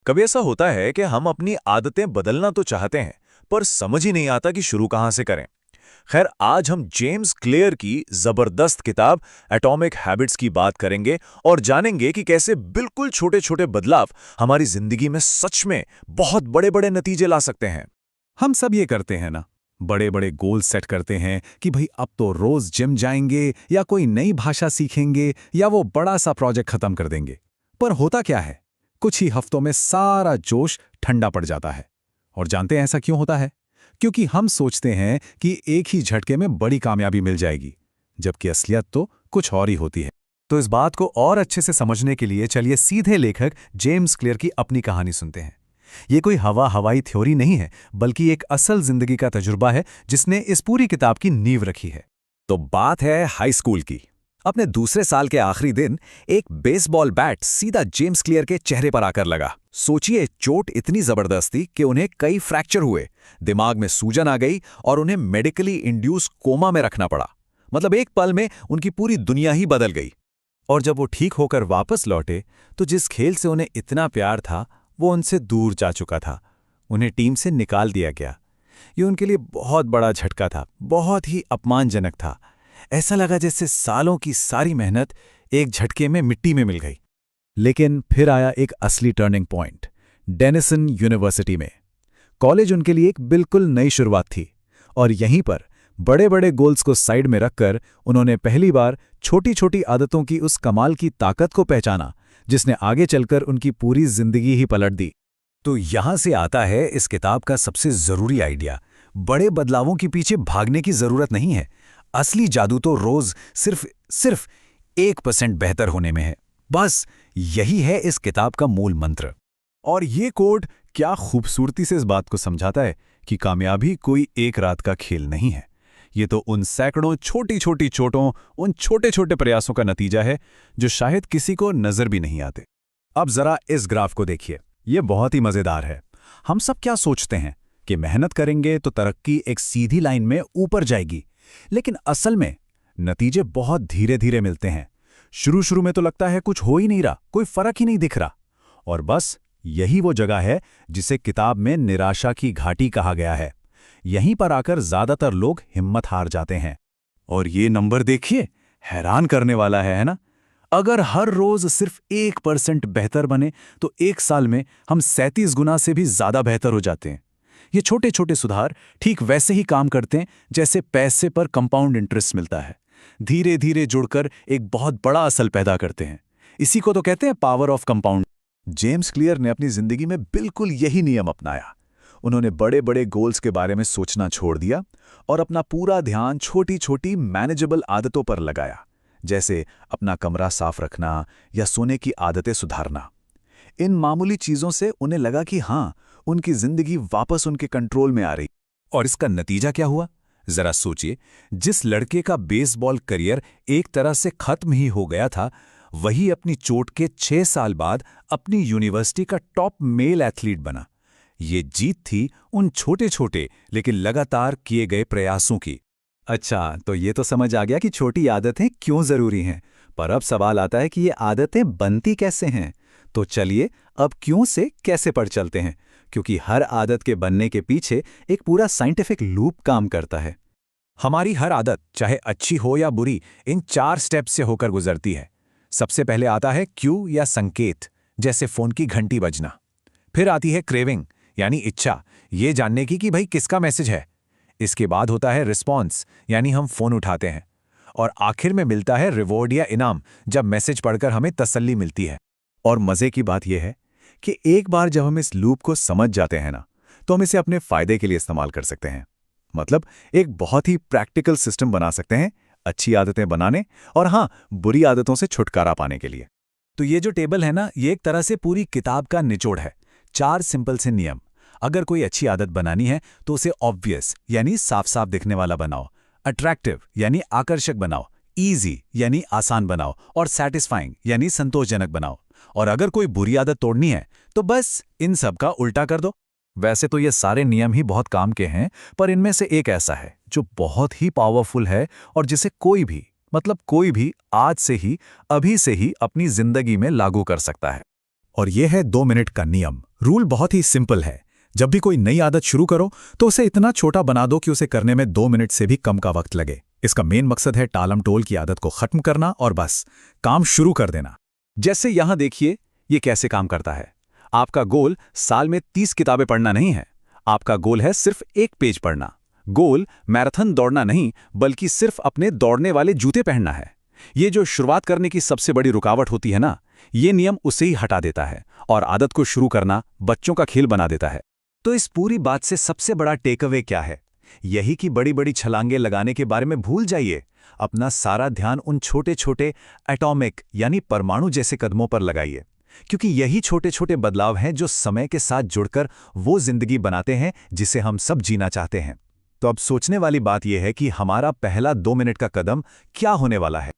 कभी ऐसा होता है कि हम अपनी आदतें बदलना तो चाहते हैं, पर समझ ही नहीं आता कि शुरू कहां से करें। खैर, आज हम जेम्स क्लियर की जबरदस्त किताब एटॉमिक हैबिट्स की बात करेंगे और जानेंगे कि कैसे बिल्कुल छोटे-छोटे बदलाव हमारी जिंदगी में सच में बहुत बड़े-बड़े नतीजे ला सकते हैं। हम सब ये करते हैं ना। बड़े बड़े गोल सेट करते हैं कि भाई अब तो रोज जिम जाएंगे या कोई नई भाषा सीखेंगे या वो बड़ा सा प्रोजेक्ट खत्म कर देंगे। पर होता क्या है, कुछ ही हफ्तों में सारा जोश ठंडा पड़ जाता है। और जानते हैं ऐसा क्यों होता है? क्योंकि हम सोचते हैं कि एक ही झटके में बड़ी कामयाबी मिल जाएगी, जबकि असलियत तो कुछ और ही होती है। तो इस बात को और अच्छे से समझने के लिए चलिए सीधे लेखक जेम्स क्लियर की अपनी कहानी सुनते हैं। ये कोई हवाई थ्योरी नहीं है, बल्कि एक असल जिंदगी का तजुर्बा है जिसने इस पूरी किताब की नींव रखी है। तो बात है हाई स्कूल की। अपने दूसरे साल के आखिरी दिन एक बेसबॉल बैट सीधा जेम्स क्लियर के चेहरे पर आकर लगा। सोचिए, चोट इतनी जबरदस्त थी कि उन्हें कई फ्रैक्चर हुए, दिमाग में सूजन आ गई और उन्हें मेडिकली इंड्यूस कोमा में रखना पड़ा। मतलब एक पल में उनकी पूरी दुनिया ही बदल गई। और जब वो ठीक होकर वापस लौटे, तो जिस खेल से उन्हें इतना प्यार था वो उनसे दूर जा चुका था। उन्हें टीम से निकाल दिया गया। ये उनके लिए बहुत बड़ा झटका था, बहुत ही अपमानजनक था। ऐसा लगा जैसे सालों की सारी मेहनत एक झटके में मिट्टी में मिल गई। लेकिन फिर आया एक असली टर्निंग पॉइंट, डेनिसन यूनिवर्सिटी में। कॉलेज उनके लिए एक बिल्कुल नई शुरुआत थी, और यहीं पर बड़े बड़े गोल्स को साइड में रखकर उन्होंने पहली बार छोटी छोटी आदतों की उस कमाल की ताकत को पहचाना जिसने आगे चलकर उनकी पूरी जिंदगी ही पलट दी। तो यहां से आता है इस किताब का सबसे जरूरी आइडिया। बड़े बदलावों के पीछे भागने की जरूरत नहीं है। असली जादू तो रोज सिर्फ 1% बेहतर होने में है। बस यही है इस किताब का मूल मंत्र। और ये कोड क्या खूबसूरती से इस बात को समझाता है कि कामयाबी कोई एक रात का खेल नहीं है। ये तो उन सैकड़ों छोटी छोटी चोटों, उन छोटे छोटे प्रयासों का नतीजा है जो शायद किसी को नजर भी नहीं आते। अब जरा इस ग्राफ को देखिए, ये बहुत ही मजेदार है। हम सब क्या सोचते हैं कि मेहनत करेंगे तो तरक्की एक सीधी लाइन में ऊपर जाएगी, लेकिन असल में नतीजे बहुत धीरे धीरे मिलते हैं। शुरू शुरू में तो लगता है कुछ हो ही नहीं रहा, कोई फर्क ही नहीं दिख रहा। और बस यही वो जगह है जिसे किताब में निराशा की घाटी कहा गया है। यहीं पर आकर ज्यादातर लोग हिम्मत हार जाते हैं। और ये नंबर देखिए, हैरान करने वाला है ना? अगर हर रोज सिर्फ 1% बेहतर बने तो एक साल में हम 37 गुना से भी ज्यादा बेहतर हो जाते हैं। ये छोटे छोटे सुधार ठीक वैसे ही काम करते हैं जैसे पैसे पर कंपाउंड इंटरेस्ट मिलता है। धीरे धीरे जुड़कर एक बहुत बड़ा असर पैदा करते हैं। इसी को तो कहते हैं power of compound. James clear ने अपनी जिंदगी में बिल्कुल यही नियम अपनाया। उन्होंने बड़े बड़े गोल्स के बारे में सोचना छोड़ दिया और अपना पूरा ध्यान छोटी छोटी मैनेजेबल आदतों पर लगाया, जैसे अपना कमरा साफ रखना या सोने की आदतें सुधारना। इन मामूली चीजों से उन्हें लगा कि हाँ, उनकी जिंदगी वापस उनके कंट्रोल में आ रही। और इसका नतीजा क्या हुआ? जरा सोचिए, जिस लड़के का बेसबॉल करियर एक तरह से खत्म ही हो गया था, वही अपनी चोट के 6 साल बाद अपनी यूनिवर्सिटी का टॉप मेल एथलीट बना। ये जीत थी उन छोटे छोटे लेकिन लगातार किए गए प्रयासों की। अच्छा, तो ये तो समझ आ गया कि छोटी आदतें क्यों जरूरी हैं। पर अब सवाल आता है कि ये आदतें बनती कैसे हैं। तो चलिए अब क्यों से कैसे पर चलते हैं, क्योंकि हर आदत के बनने के पीछे एक पूरा साइंटिफिक लूप काम करता है। हमारी हर आदत, चाहे अच्छी हो या बुरी, इन 4 स्टेप्स से होकर गुजरती है। सबसे पहले आता है क्यू या संकेत, जैसे फोन की घंटी बजना। फिर आती है क्रेविंग, यानी इच्छा, ये जानने की कि भाई किसका मैसेज है। इसके बाद होता है रिस्पॉन्स, यानी हम फोन उठाते हैं। और आखिर में मिलता है रिवॉर्ड या इनाम, जब मैसेज पढ़कर हमें तसल्ली मिलती है। और मजे की बात यह है कि एक बार जब हम इस लूप को समझ जाते हैं ना, तो हम इसे अपने फायदे के लिए इस्तेमाल कर सकते हैं। मतलब एक बहुत ही प्रैक्टिकल सिस्टम बना सकते हैं अच्छी आदतें बनाने और हाँ, बुरी आदतों से छुटकारा पाने के लिए। तो ये जो टेबल है ना, ये एक तरह से पूरी किताब का निचोड़ है। 4 सिंपल से नियम। अगर कोई अच्छी आदत बनानी है तो उसे ऑब्वियस यानी साफ साफ दिखने वाला बनाओ, अट्रैक्टिव यानी आकर्षक बनाओ, इजी यानी आसान बनाओ और सैटिस्फाइंग यानी संतोषजनक बनाओ। और अगर कोई बुरी आदत तोड़नी है तो बस इन सब का उल्टा कर दो। वैसे तो ये सारे नियम ही बहुत काम के हैं, पर इनमें से एक ऐसा है जो बहुत ही पावरफुल है और जिसे कोई भी, मतलब कोई भी आज से ही, अभी से ही अपनी जिंदगी में लागू कर सकता है। और यह है 2 मिनट का नियम। रूल बहुत ही सिंपल है। जब भी कोई नई आदत शुरू करो तो उसे इतना छोटा बना दो कि उसे करने में 2 मिनट से भी कम का वक्त लगे। इसका मेन मकसद है टालम-टोल की आदत को खत्म करना और बस काम शुरू कर देना। जैसे यहां देखिए ये कैसे काम करता है। आपका गोल साल में 30 किताबें पढ़ना नहीं है। आपका गोल है सिर्फ 1 पेज पढ़ना। गोल मैराथन दौड़ना नहीं, बल्कि सिर्फ अपने दौड़ने वाले जूते पहनना है। ये जो शुरुआत करने की सबसे बड़ी रुकावट होती है ना, ये नियम उसे ही हटा देता है और आदत को शुरू करना बच्चों का खेल बना देता है। तो इस पूरी बात से सबसे बड़ा टेकअवे क्या है? यही कि बड़ी बड़ी छलांगे लगाने के बारे में भूल जाइए। अपना सारा ध्यान उन छोटे छोटे एटॉमिक यानी परमाणु जैसे कदमों पर लगाइए, क्योंकि यही छोटे छोटे बदलाव हैं जो समय के साथ जुड़कर वो जिंदगी बनाते हैं जिसे हम सब जीना चाहते हैं। तो अब सोचने वाली बात यह है कि हमारा पहला 2 मिनट का कदम क्या होने वाला है।